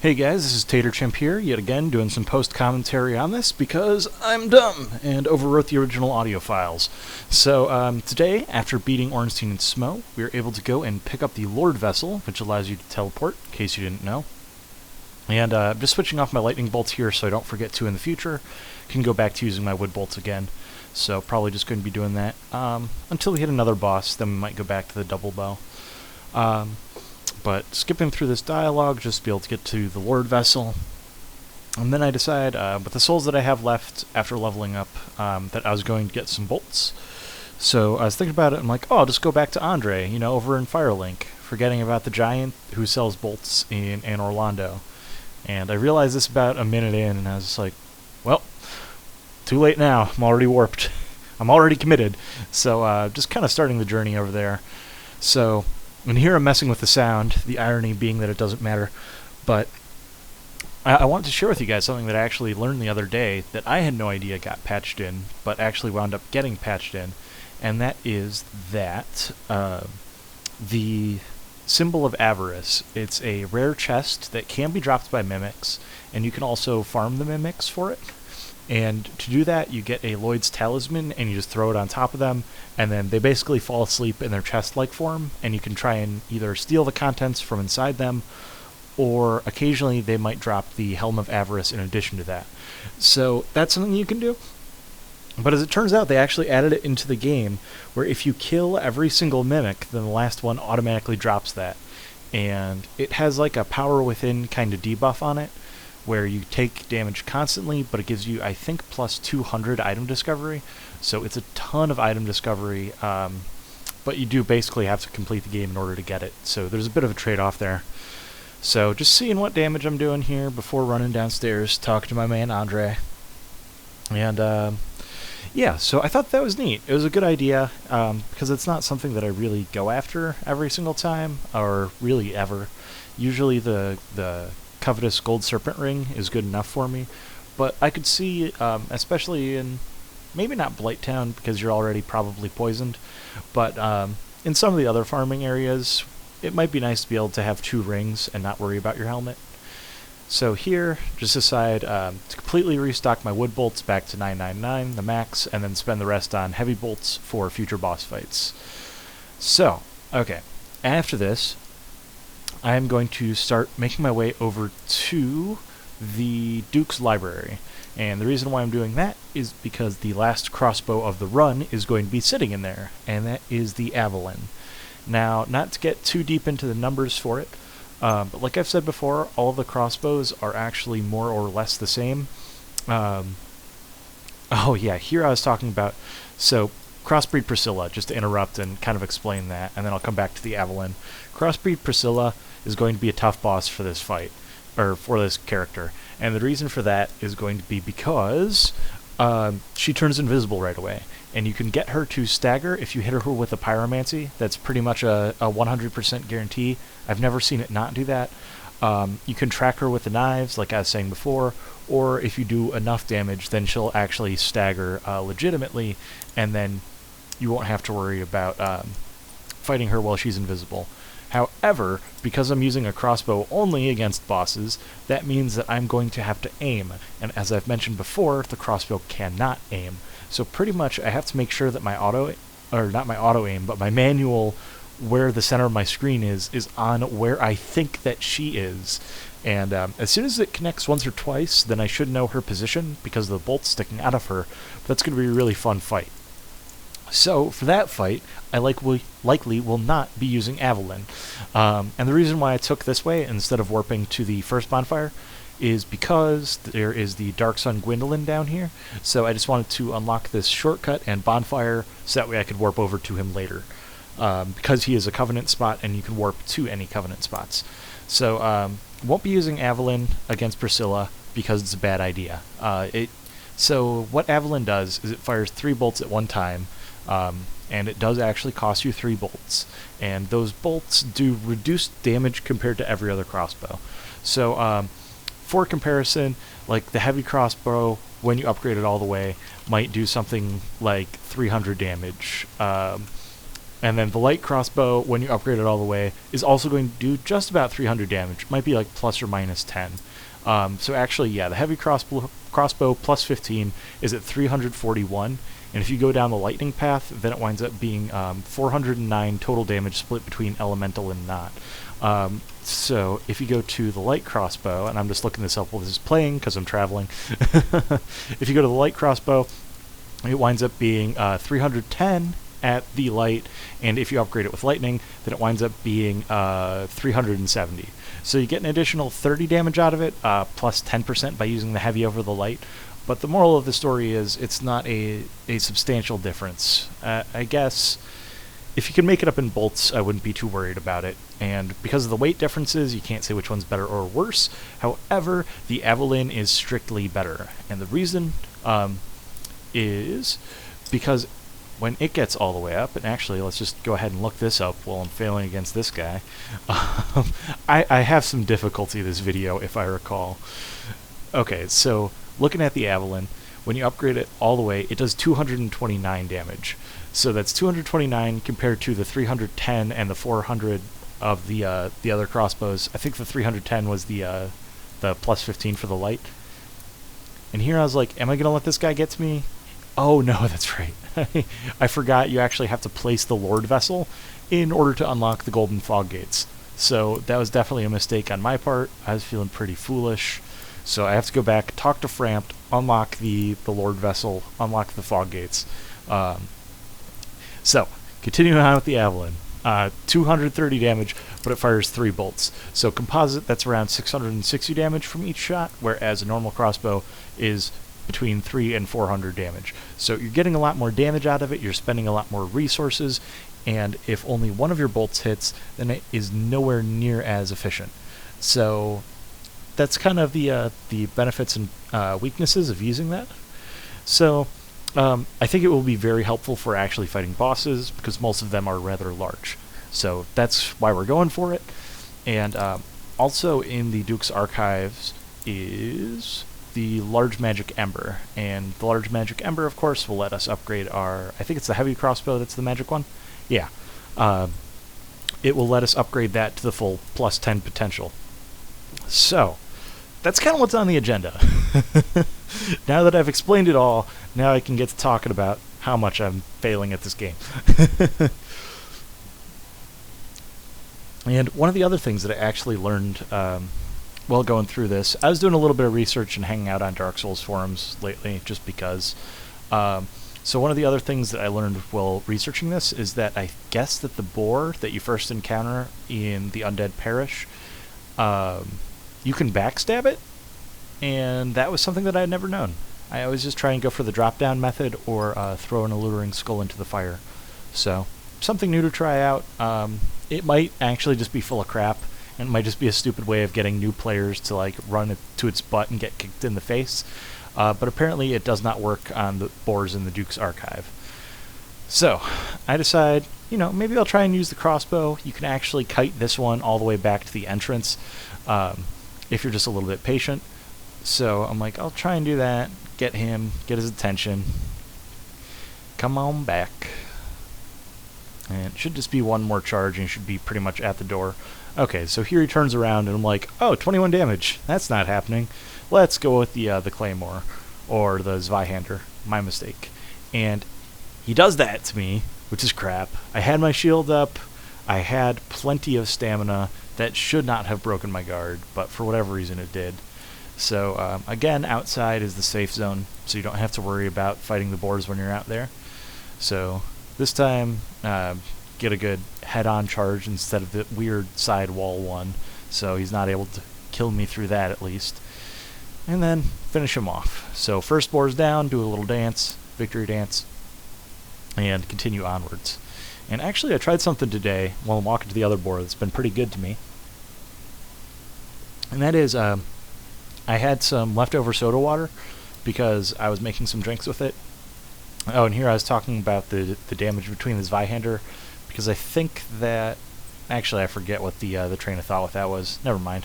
Hey guys, this is Tater here, yet again doing some post-commentary on this because I'm dumb and overwrote the original audio files. So today, after beating Ornstein and Smo, we were able to go and pick up the Lord Vessel, which allows you to teleport, in case you didn't know. And I'm just switching off my lightning bolts here so I don't forget to in the future. Can go back to using my wood bolts again. So probably just going to be doing that until we hit another boss, then we might go back to the double bow. But skipping through this dialogue just to be able to get to the Lord Vessel. And then I decide, with the souls that I have left after leveling up, that I was going to get some bolts. So I was thinking about it, I'm like, oh, I'll just go back to Andre, over in Firelink, forgetting about the giant who sells bolts in Orlando. And I realized this about a minute in, and I was just like, well, too late now, I'm already warped. I'm already committed. So just kind of starting the journey over there. So and here I'm messing with the sound, the irony being that it doesn't matter, but I wanted to share with you guys something that I actually learned the other day that I had no idea got patched in, but actually wound up getting patched in, and that is that the symbol of avarice. It's a rare chest that can be dropped by mimics, and you can also farm the mimics for it. And to do that, you get a Lloyd's Talisman, and you just throw it on top of them, and then they basically fall asleep in their chest-like form, and you can try and either steal the contents from inside them, or occasionally they might drop the Helm of Avarice in addition to that. So that's something you can do. But as it turns out, they actually added it into the game, where if you kill every single mimic, then the last one automatically drops that. And it has like a power within kind of debuff on it, where you take damage constantly, but it gives you, I think, plus 200 item discovery. So it's a ton of item discovery, but you do basically have to complete the game in order to get it. So there's a bit of a trade-off there. So just seeing what damage I'm doing here before running downstairs, talking to my man Andre. And yeah, so I thought that was neat. It was a good idea, because it's not something that I really go after every single time, or really ever. Usually the Covetous Gold Serpent Ring is good enough for me, but I could see, especially in, maybe not Blighttown because you're already probably poisoned, but in some of the other farming areas, it might be nice to be able to have 2 rings and not worry about your helmet. So here, just decide to completely restock my wood bolts back to 999, the max, and then spend the rest on heavy bolts for future boss fights. So, okay, after this, I am going to start making my way over to the Duke's Library. And the reason why I'm doing that is because the last crossbow of the run is going to be sitting in there, and that is the Avalon. Now, not to get too deep into the numbers for it, but like I've said before, all of the crossbows are actually more or less the same. Oh yeah, here I was talking about, so Crossbreed Priscilla, just to interrupt and kind of explain that, and then I'll come back to the Avalon. Crossbreed Priscilla is going to be a tough boss for this fight, or for this character, and the reason for that is going to be because she turns invisible right away, and you can get her to stagger if you hit her with a pyromancy. That's pretty much a 100% guarantee. I've never seen it not do that. You can track her with the knives, like I was saying before, or if you do enough damage, then she'll actually stagger legitimately, and then you won't have to worry about fighting her while she's invisible. However, because I'm using a crossbow only against bosses, that means that I'm going to have to aim, and as I've mentioned before, the crossbow cannot aim. So pretty much I have to make sure that my not my auto aim, but my manual, where the center of my screen is on where I think that she is. And as soon as it connects once or twice, then I should know her position because of the bolts sticking out of her. But that's going to be a really fun fight. So, for that fight, I likely will not be using Avalon. And the reason why I took this way instead of warping to the first bonfire is because there is the Dark Sun Gwendolyn down here. So I just wanted to unlock this shortcut and bonfire so that way I could warp over to him later. Because he is a Covenant spot and you can warp to any Covenant spots. So, won't be using Avalon against Priscilla because it's a bad idea. So what Avalon does is it fires 3 bolts at one time, and it does actually cost you 3 bolts, and those bolts do reduced damage compared to every other crossbow. So for comparison, like the heavy crossbow, when you upgrade it all the way, might do something like 300 damage. And then the light crossbow, when you upgrade it all the way, is also going to do just about 300 damage. It might be like plus or minus 10. So actually, yeah, the heavy crossbow plus 15 is at 341. And if you go down the lightning path, then it winds up being 409 total damage split between elemental and not. So if you go to the light crossbow, and I'm just looking this up while this is playing because I'm traveling. If you go to the light crossbow, it winds up being 310 at the light, and if you upgrade it with lightning, then it winds up being 370. So you get an additional 30 damage out of it, plus 10% by using the heavy over the light. But the moral of the story is it's not a substantial difference. I guess if you can make it up in bolts, I wouldn't be too worried about it. And because of the weight differences, you can't say which one's better or worse. However, the Avalyn is strictly better. And the reason is because when it gets all the way up, and actually let's just go ahead and look this up while I'm failing against this guy. I have some difficulty this video, if I recall. Okay, so looking at the Avalyn, when you upgrade it all the way, it does 229 damage. So that's 229 compared to the 310 and the 400 of the other crossbows. I think the 310 was the plus 15 for the light. And here I was like, am I going to let this guy get to me? Oh no, that's right. I forgot you actually have to place the Lord Vessel in order to unlock the Golden Fog Gates. So that was definitely a mistake on my part. I was feeling pretty foolish. So I have to go back, talk to Frampt, unlock the Lord Vessel, unlock the Fog Gates. So, continuing on with the Avalyn. 230 damage, but it fires 3 bolts. So composite, that's around 660 damage from each shot, whereas a normal crossbow is between 300 and 400 damage. So you're getting a lot more damage out of it, you're spending a lot more resources, and if only one of your bolts hits, then it is nowhere near as efficient. So that's kind of the benefits and weaknesses of using that. So I think it will be very helpful for actually fighting bosses, because most of them are rather large. So that's why we're going for it. And also in the Duke's Archives is the Large Magic Ember. And the Large Magic Ember, of course, will let us upgrade our... I think it's the heavy crossbow that's the magic one? Yeah. It will let us upgrade that to the full plus 10 potential. So, that's kind of what's on the agenda. Now that I've explained it all, now I can get to talking about how much I'm failing at this game. And one of the other things that I actually learned while going through this, I was doing a little bit of research and hanging out on Dark Souls forums lately, just because. So one of the other things that I learned while researching this is that I guess that the boar that you first encounter in the Undead Parish, you can backstab it, and that was something that I had never known. I always just try and go for the drop-down method or throw an alluring skull into the fire. So, something new to try out. It might actually just be full of crap, and it might just be a stupid way of getting new players to like run it to its butt and get kicked in the face. But apparently it does not work on the boars in the Duke's Archive. So, I decide, maybe I'll try and use the crossbow. You can actually kite this one all the way back to the entrance if you're just a little bit patient. So I'm like, I'll try and do that, get him, get his attention. Come on back. And it should just be one more charge and he should be pretty much at the door. Okay, so here he turns around and I'm like, oh, 21 damage. That's not happening. Let's go with the Claymore, or the Zweihander. My mistake. And he does that to me, which is crap. I had my shield up. I had plenty of stamina. That should not have broken my guard, but for whatever reason it did. So, again, outside is the safe zone, so you don't have to worry about fighting the boars when you're out there. So, this time, get a good head-on charge instead of the weird side wall one, so he's not able to kill me through that at least. And then, finish him off. So, first boar's down, do a little dance, victory dance, and continue onwards. And actually, I tried something today while I'm walking to the other boar that's been pretty good to me. And that is, I had some leftover soda water because I was making some drinks with it. Oh, and here I was talking about the damage between the Zweihander, because I think that... Actually, I forget what the train of thought with that was. Never mind.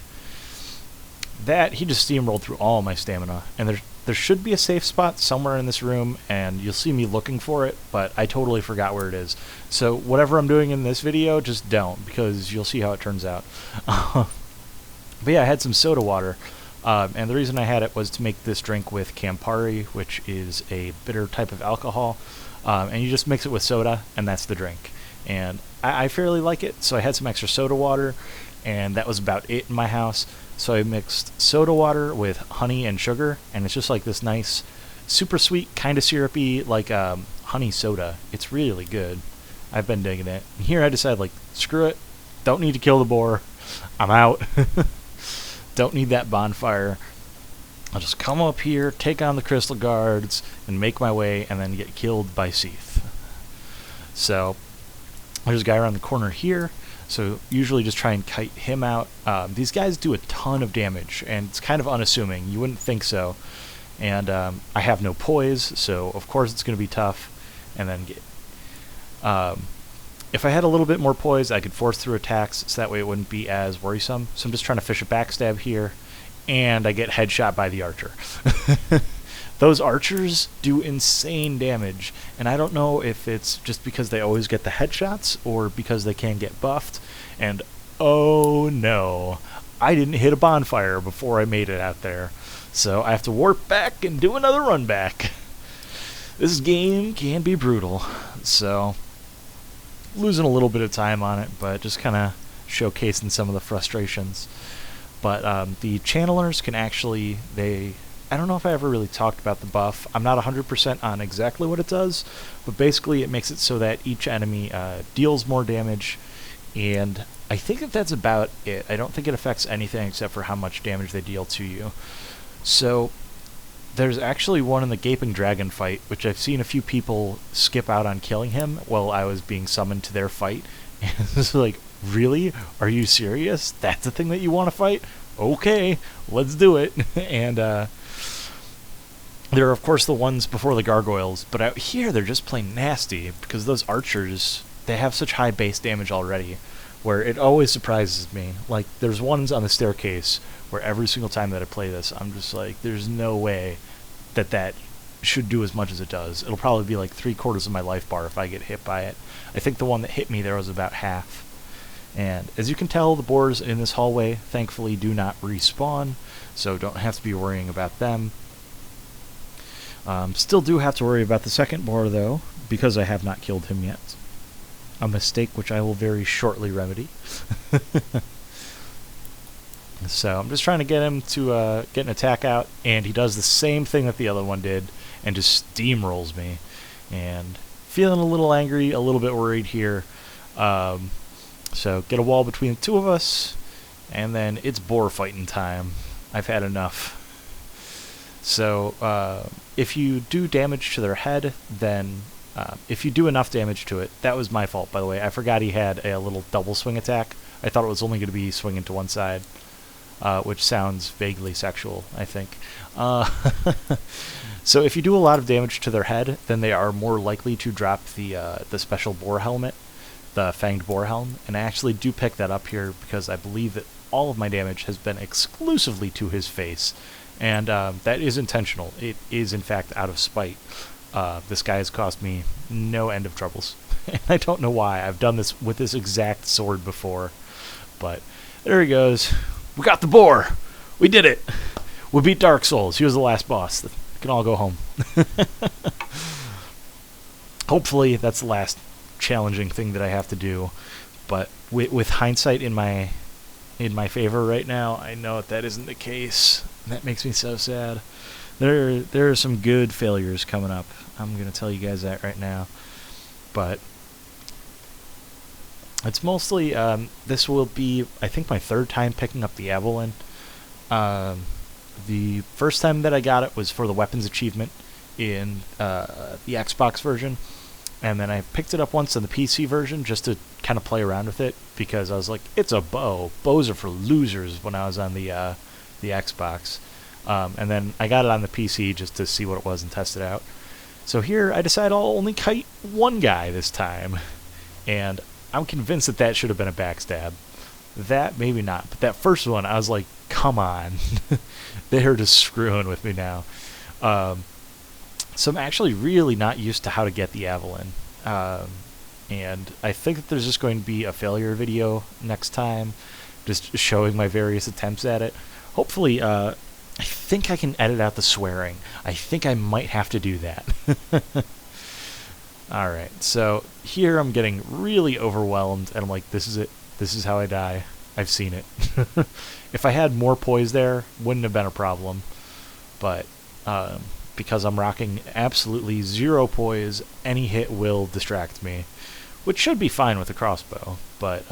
That, he just steamrolled through all my stamina. And There should be a safe spot somewhere in this room, and you'll see me looking for it, but I totally forgot where it is. So whatever I'm doing in this video, just don't, because you'll see how it turns out. But yeah, I had some soda water, and the reason I had it was to make this drink with Campari, which is a bitter type of alcohol, and you just mix it with soda, and that's the drink. And I fairly like it, so I had some extra soda water, and that was about it in my house. So I mixed soda water with honey and sugar, and it's just like this nice, super sweet, kind of syrupy, like honey soda. It's really good. I've been digging it. And here I decided, like, screw it. Don't need to kill the boar. I'm out. Don't need that bonfire. I'll just come up here, take on the crystal guards, and make my way, and then get killed by Seath. So there's a guy around the corner here. So usually just try and kite him out. These guys do a ton of damage, and it's kind of unassuming. You wouldn't think so. And I have no poise, so of course it's going to be tough. And then if I had a little bit more poise, I could force through attacks, so that way it wouldn't be as worrisome. So I'm just trying to fish a backstab here, and I get headshot by the archer. Those archers do insane damage, and I don't know if it's just because they always get the headshots or because they can get buffed. And oh no, I didn't hit a bonfire before I made it out there, so I have to warp back and do another run back. This game can be brutal, so losing a little bit of time on it, but just kind of showcasing some of the frustrations. But the channelers can actually, I don't know if I ever really talked about the buff. I'm not 100% on exactly what it does, but basically it makes it so that each enemy deals more damage, and I think that's about it. I don't think it affects anything except for how much damage they deal to you. So there's actually one in the Gaping Dragon fight, which I've seen a few people skip out on killing him while I was being summoned to their fight. And it's like, really? Are you serious? That's the thing that you want to fight? Okay, let's do it. And there are, of course, the ones before the gargoyles, but out here they're just plain nasty, because those archers, they have such high base damage already, where it always surprises me. Like, there's ones on the staircase where every single time that I play this, I'm just like, there's no way that that should do as much as it does. It'll probably be like 3/4 of my life bar if I get hit by it. I think the one that hit me there was about half. And as you can tell, the boars in this hallway thankfully do not respawn, so don't have to be worrying about them. Still do have to worry about the second boar, though, because I have not killed him yet. A mistake which I will very shortly remedy. So I'm just trying to get him to get an attack out, and he does the same thing that the other one did, and just steamrolls me. And feeling a little angry, a little bit worried here. So get a wall between the two of us, and then it's boar fighting time. I've had enough. So if you do damage to their head, then if you do enough damage to it, that was my fault, by the way. I forgot he had a little double swing attack. I thought it was only going to be swinging to one side, which sounds vaguely sexual, I think. So if you do a lot of damage to their head, then they are more likely to drop the special boar helmet, the fanged boar helm, and I actually do pick that up here because I believe that all of my damage has been exclusively to his face. And that is intentional. It is, in fact, out of spite. This guy has caused me no end of troubles. And I don't know why. I've done this with this exact sword before. But there he goes. We got the boar! We did it! We beat Dark Souls. He was the last boss. We can all go home. Hopefully that's the last challenging thing that I have to do. But with hindsight in my favor right now, I know that isn't the case. That makes me so sad. There are some good failures coming up. I'm going to tell you guys that right now. But it's mostly, this will be, I think, my third time picking up the Avalon. The first time that I got it was for the weapons achievement in the Xbox version. And then I picked it up once on the PC version just to kind of play around with it, because I was like, it's a bow. Bows are for losers when I was on the Xbox. And then I got it on the PC just to see what it was and test it out. So here I decided I'll only kite one guy this time. And I'm convinced that that should have been a backstab. That, maybe not. But that first one, I was like, come on. They're just screwing with me now. So I'm actually really not used to how to get the Avalon. And I think that there's just going to be a failure video next time, just showing my various attempts at it. Hopefully, I think I can edit out the swearing. I think I might have to do that. Alright, so here I'm getting really overwhelmed, and I'm like, this is it. This is how I die. I've seen it. If I had more poise there, wouldn't have been a problem. But because I'm rocking absolutely 0 poise, any hit will distract me, which should be fine with a crossbow. But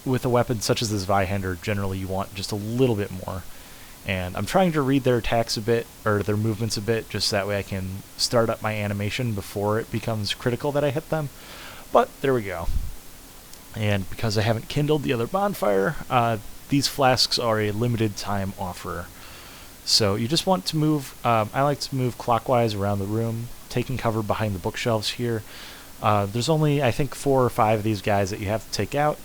with a weapon such as this Zweihander, generally you want just a little bit more. And I'm trying to read their attacks a bit, or their movements a bit, just that way I can start up my animation before it becomes critical that I hit them. But there we go. And because I haven't kindled the other bonfire, these flasks are a limited time offer. So you just want to move, I like to move clockwise around the room, taking cover behind the bookshelves here. There's only, I think, 4 or 5 of these guys that you have to take out.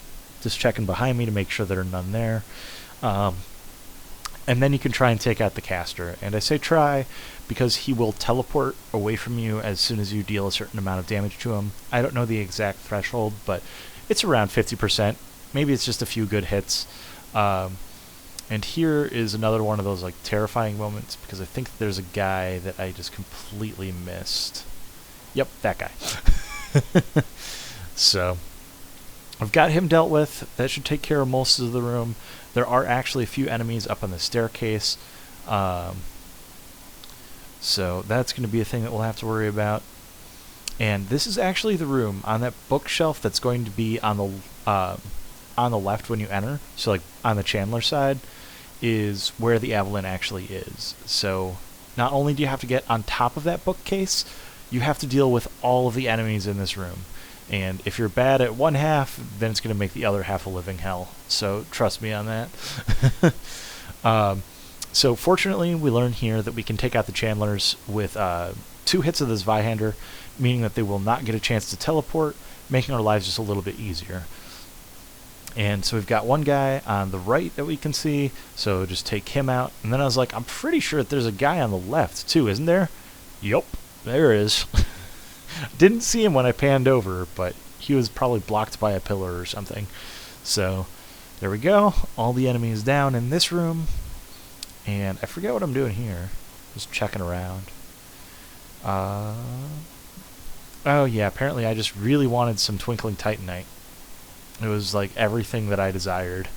Just checking behind me to make sure there are none there. And then you can try and take out the caster. And I say try because he will teleport away from you as soon as you deal a certain amount of damage to him. I don't know the exact threshold, but it's around 50%. Maybe it's just a few good hits. And here is another one of those like terrifying moments, because I think there's a guy that I just completely missed. Yep, that guy. So I've got him dealt with. That should take care of most of the room. There are actually a few enemies up on the staircase. So that's going to be a thing that we'll have to worry about. And this is actually the room on that bookshelf that's going to be on the left when you enter. So like on the Chandler side is where the Avalon actually is. So not only do you have to get on top of that bookcase, you have to deal with all of the enemies in this room. And if you're bad at one half, then it's going to make the other half a living hell. So trust me on that. So fortunately, we learn here that we can take out the Chandlers with 2 hits of the Zweihander, meaning that they will not get a chance to teleport, making our lives just a little bit easier. And so we've got one guy on the right that we can see, so just take him out. And then I was like, I'm pretty sure that there's a guy on the left too, isn't there? Yup, there is. Didn't see him when I panned over, but he was probably blocked by a pillar or something. So there we go. All the enemies down in this room. And I forget what I'm doing here. Just checking around. Oh yeah, apparently I just really wanted some Twinkling Titanite. It was like everything that I desired.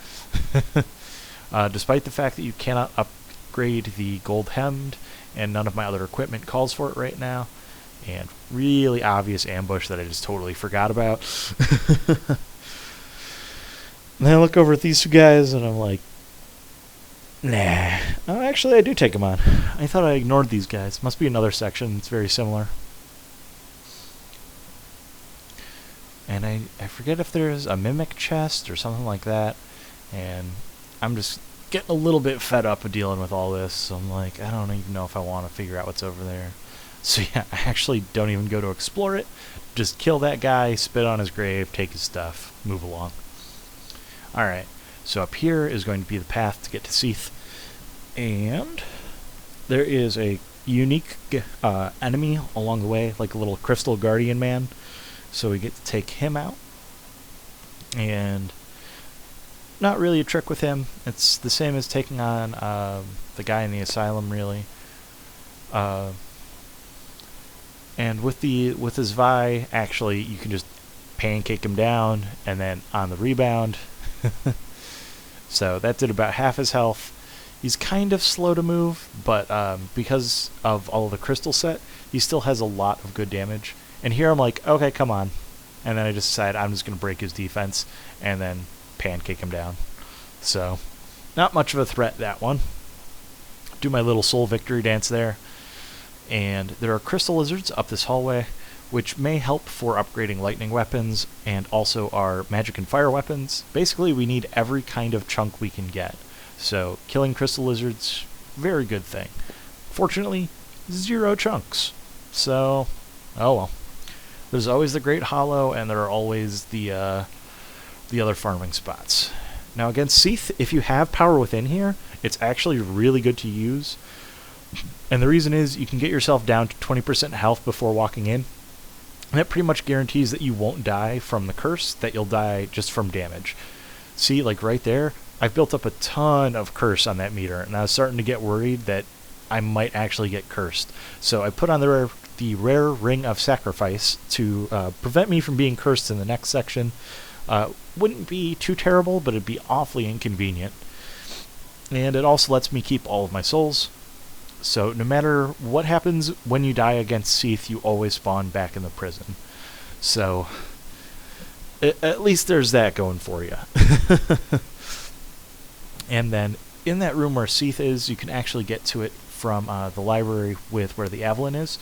Despite the fact that you cannot upgrade the gold hemmed, and none of my other equipment calls for it right now. And really obvious ambush that I just totally forgot about. And then I look over at these 2 guys and I'm like, nah. Oh, actually I do take them on. I thought I ignored these guys. Must be another section that's very similar. And I forget if there's a mimic chest or something like that. And I'm just getting a little bit fed up of dealing with all this. So I'm like, I don't even know if I want to figure out what's over there. So yeah, I actually don't even go to explore it. Just kill that guy, spit on his grave, take his stuff, move along. Alright, so up here is going to be the path to get to Seath. And there is a unique enemy along the way, like a little crystal guardian man. So we get to take him out. And not really a trick with him. It's the same as taking on the guy in the asylum, really. And with his Vi, actually, you can just pancake him down, and then on the rebound. So that did about half his health. He's kind of slow to move, but because of all of the crystal set, he still has a lot of good damage. And here I'm like, okay, come on. And then I just decide I'm just going to break his defense, and then pancake him down. So, not much of a threat, that one. Do my little soul victory dance there. And there are crystal lizards up this hallway, which may help for upgrading lightning weapons and also our magic and fire weapons. Basically, we need every kind of chunk we can get. So, killing crystal lizards, very good thing. Fortunately, 0 chunks. So, oh well. There's always the Great Hollow, and there are always the other farming spots. Now against Seath, if you have power within here, it's actually really good to use. And the reason is you can get yourself down to 20% health before walking in. And that pretty much guarantees that you won't die from the curse, that you'll die just from damage. See, like right there, I've built up a ton of curse on that meter, and I was starting to get worried that I might actually get cursed. So I put on the rare Ring of Sacrifice to prevent me from being cursed in the next section. Wouldn't be too terrible, but it'd be awfully inconvenient. And it also lets me keep all of my souls. So no matter what happens when you die against Seath, you always spawn back in the prison. So at least there's that going for you. And then in that room where Seath is, you can actually get to it from the library with where the Avalon is.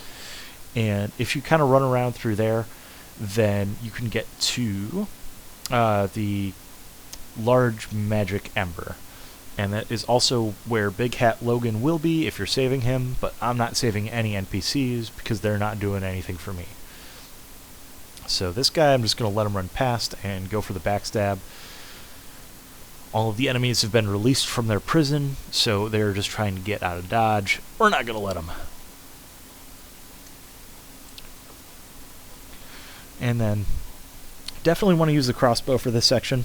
And if you kind of run around through there, then you can get to the large magic ember. And that is also where Big Hat Logan will be if you're saving him, but I'm not saving any NPCs because they're not doing anything for me. So this guy, I'm just going to let him run past and go for the backstab. All of the enemies have been released from their prison, so they're just trying to get out of dodge. We're not going to let them. And then definitely want to use the crossbow for this section.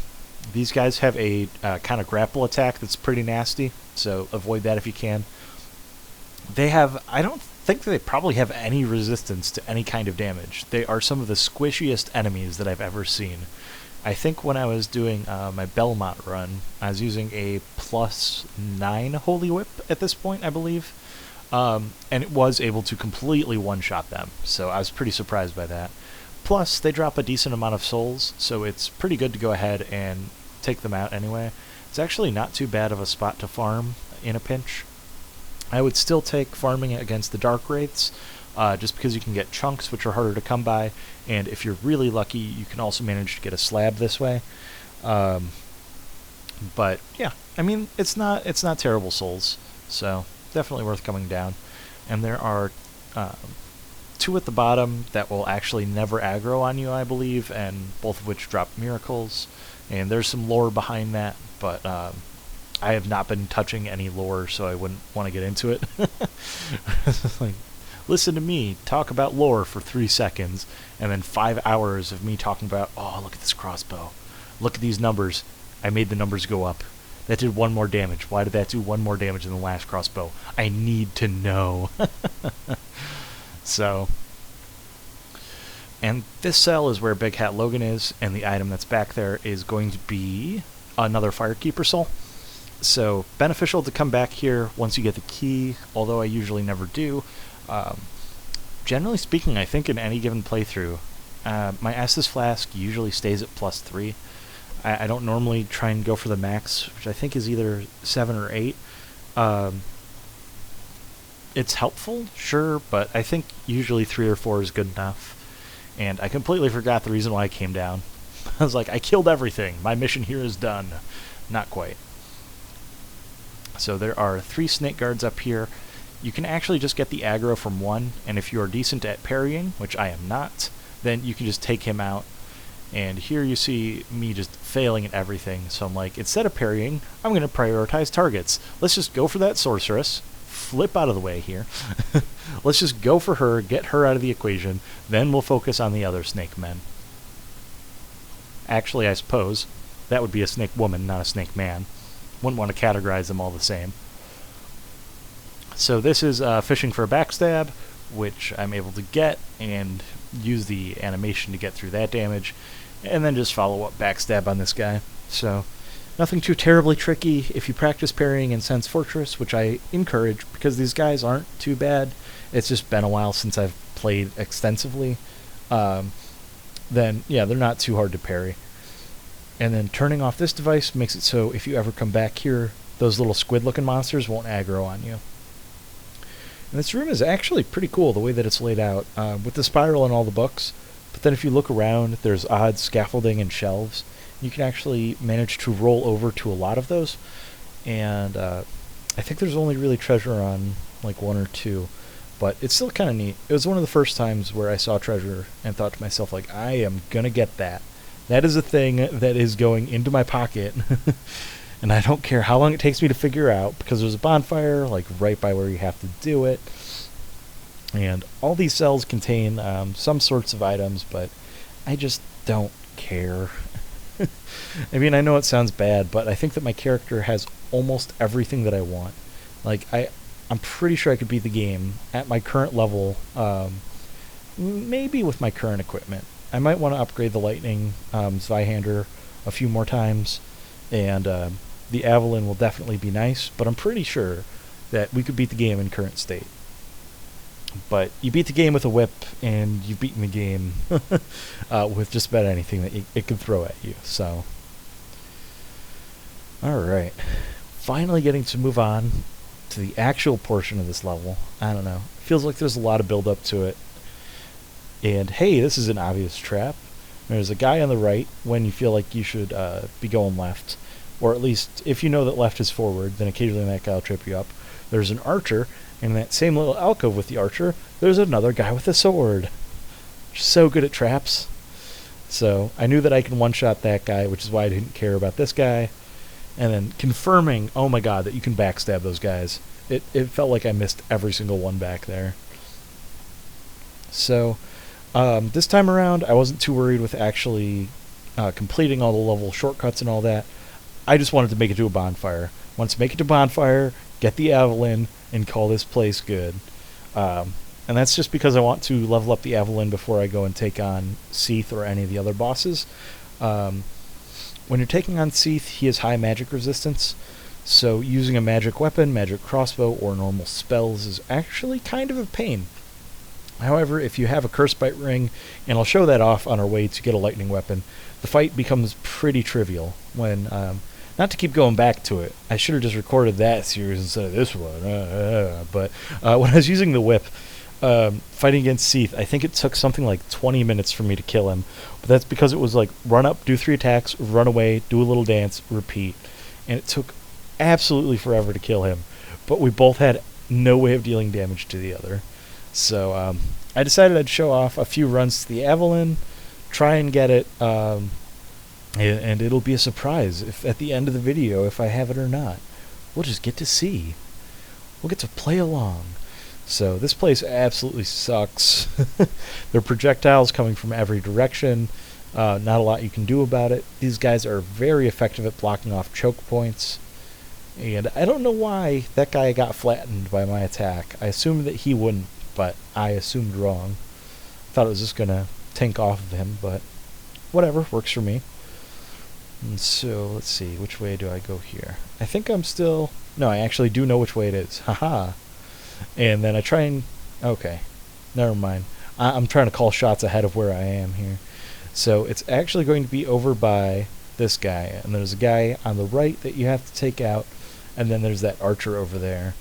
These guys have a kind of grapple attack that's pretty nasty, so avoid that if you can. They have, I don't think they probably have any resistance to any kind of damage. They are some of the squishiest enemies that I've ever seen. I think when I was doing my Belmont run, I was using a +9 Holy Whip at this point, I believe. And it was able to completely one-shot them, so I was pretty surprised by that. Plus, they drop a decent amount of souls, so it's pretty good to go ahead and take them out anyway. It's actually not too bad of a spot to farm in a pinch. I would still take farming it against the Dark Wraiths, just because you can get chunks, which are harder to come by, and if you're really lucky, you can also manage to get a slab this way. But yeah, I mean, it's not terrible souls, so definitely worth coming down. And there are 2 at the bottom that will actually never aggro on you, I believe, and both of which drop miracles. And there's some lore behind that, but I have not been touching any lore, so I wouldn't want to get into it. Like, listen to me talk about lore for 3 seconds, and then 5 hours of me talking about, oh, look at this crossbow. Look at these numbers. I made the numbers go up. That did 1 more damage. Why did that do 1 more damage than the last crossbow? I need to know. So, and this cell is where Big Hat Logan is, and the item that's back there is going to be another Firekeeper soul. So, beneficial to come back here once you get the key, although I usually never do. Generally speaking, I think in any given playthrough, my Estus Flask usually stays at +3. I don't normally try and go for the max, which I think is either 7 or 8. It's helpful, sure, but I think usually 3 or 4 is good enough. And I completely forgot the reason why I came down. I was like, I killed everything. My mission here is done. Not quite. So there are 3 snake guards up here. You can actually just get the aggro from 1, and if you are decent at parrying, which I am not, then you can just take him out. And here you see me just failing at everything. So I'm like, instead of parrying, I'm going to prioritize targets. Let's just go for that sorceress. Flip out of the way here. Let's just go for her, get her out of the equation, then we'll focus on the other snake men. Actually, I suppose that would be a snake woman, not a snake man. Wouldn't want to categorize them all the same. So this is fishing for a backstab, which I'm able to get and use the animation to get through that damage, and then just follow up backstab on this guy. So nothing too terribly tricky. If you practice parrying in Sense Fortress, which I encourage because these guys aren't too bad, it's just been a while since I've played extensively, then yeah, they're not too hard to parry. And then turning off this device makes it so if you ever come back here, those little squid-looking monsters won't aggro on you. And this room is actually pretty cool the way that it's laid out, with the spiral and all the books. But then if you look around, there's odd scaffolding and shelves. You can actually manage to roll over to a lot of those. And I think there's only really treasure on like 1 or 2. But it's still kind of neat. It was one of the first times where I saw treasure and thought to myself, like, I am going to get that. That is a thing that is going into my pocket. and I don't care how long it takes me to figure out, because there's a bonfire like right by where you have to do it, and all these cells contain some sorts of items, but I just don't care. I mean, I know it sounds bad, but I think that my character has almost everything that I want. Like, I'm pretty sure I could beat the game at my current level, maybe with my current equipment. I might want to upgrade the Lightning Zweihander a few more times, and the Avalon will definitely be nice, but I'm pretty sure that we could beat the game in current state. But you beat the game with a whip, and you've beaten the game with just about anything that it can throw at you. So, alright. Finally getting to move on to the actual portion of this level. I don't know. It feels like there's a lot of build up to it. And hey, this is an obvious trap. There's a guy on the right when you feel like you should be going left. Or at least, if you know that left is forward, then occasionally that guy will trip you up. There's an archer. In that same little alcove with the archer, there's another guy with a sword. So good at traps. So I knew that I can one-shot that guy, which is why I didn't care about this guy. And then confirming, oh my god, that you can backstab those guys. It felt like I missed every single one back there. So this time around, I wasn't too worried with actually completing all the level shortcuts and all that. I just wanted to make it to a bonfire. Once make it to bonfire, get the Avalon, and call this place good. And that's just because I want to level up the Avalon before I go and take on Seath or any of the other bosses. When you're taking on Seath, he has high magic resistance, so using a magic weapon, magic crossbow, or normal spells is actually kind of a pain. However, if you have a Curse Bite Ring, and I'll show that off on our way to get a lightning weapon, the fight becomes pretty trivial when... not to keep going back to it. I should have just recorded that series instead of this one. But when I was using the whip, fighting against Seath, I think it took something like 20 minutes for me to kill him. But that's because it was like, run up, do 3 attacks, run away, do a little dance, repeat. And it took absolutely forever to kill him. But we both had no way of dealing damage to the other. So I decided I'd show off a few runs to the Avalon, try and get it... and it'll be a surprise if at the end of the video if I have it or not. We'll just get to see. We'll get to play along. So this place absolutely sucks. There are projectiles coming from every direction. Not a lot you can do about it. These guys are very effective at blocking off choke points. And I don't know why that guy got flattened by my attack. I assumed that he wouldn't, but I assumed wrong. Thought it was just going to tank off of him, but whatever, works for me. And so, let's see, which way do I go here? I think I'm still... No, I actually do know which way it is. Haha. And then I try and... Okay. Never mind. I'm trying to call shots ahead of where I am here. So, it's actually going to be over by this guy. And there's a guy on the right that you have to take out. And then there's that archer over there.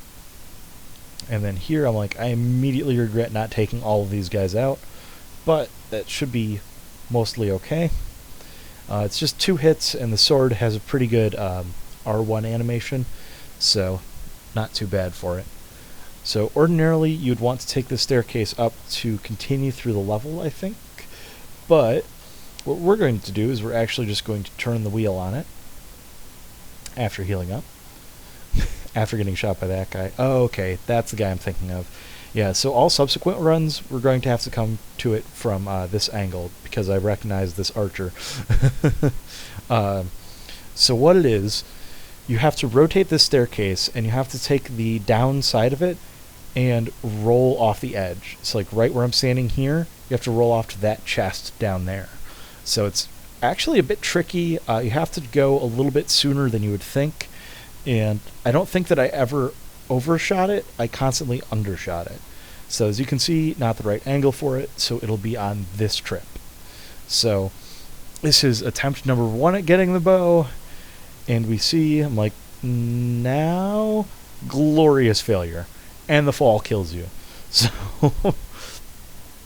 And then here, I'm like, I immediately regret not taking all of these guys out. But that should be mostly okay. It's just 2 hits, and the sword has a pretty good R1 animation, so not too bad for it. So ordinarily, you'd want to take the staircase up to continue through the level, I think. But what we're going to do is we're actually just going to turn the wheel on it after healing up. After getting shot by that guy. Oh, okay, that's the guy I'm thinking of. Yeah, so all subsequent runs, we're going to have to come to it from this angle, because I recognize this archer. So what it is, you have to rotate this staircase, and you have to take the down side of it and roll off the edge. So like right where I'm standing here, you have to roll off to that chest down there. So it's actually a bit tricky. You have to go a little bit sooner than you would think, and I don't think that I ever overshot it. I constantly undershot it. So as you can see, not the right angle for it, so it'll be on this trip. So this is attempt number 1 at getting the bow, and we see, I'm like, now, glorious failure, and the fall kills you. So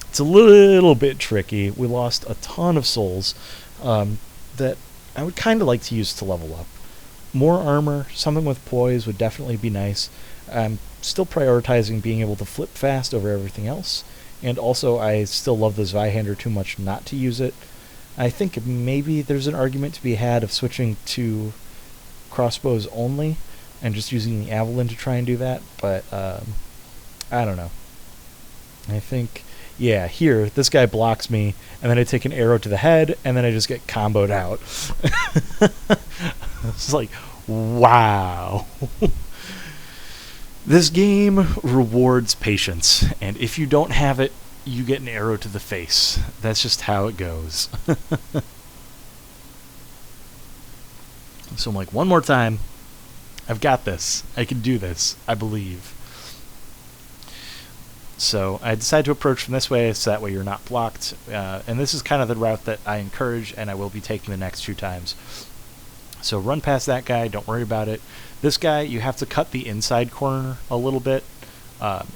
it's a little bit tricky. We lost a ton of souls that I would kind of like to use to level up. More armor, something with poise would definitely be nice. I'm still prioritizing being able to flip fast over everything else, and also I still love the Zweihander too much not to use it. I think maybe there's an argument to be had of switching to crossbows only, and just using the Avalon to try and do that, but I don't know. I think, yeah, here, this guy blocks me, and then I take an arrow to the head, and then I just get comboed out. It's like, wow. This game rewards patience, and if you don't have it, you get an arrow to the face. That's just how it goes. So I'm like, one more time. I've got this. I can do this. I believe. So I decided to approach from this way, so that way you're not blocked. And this is kind of the route that I encourage, and I will be taking the next 2 times. So run past that guy. Don't worry about it. This guy, you have to cut the inside corner a little bit.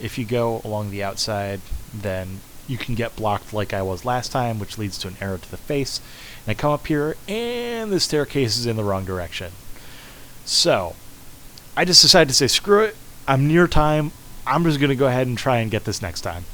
If you go along the outside, then you can get blocked like I was last time, which leads to an arrow to the face. And I come up here, and the staircase is in the wrong direction. So I just decided to say, screw it. I'm near time. I'm just going to go ahead and try and get this next time.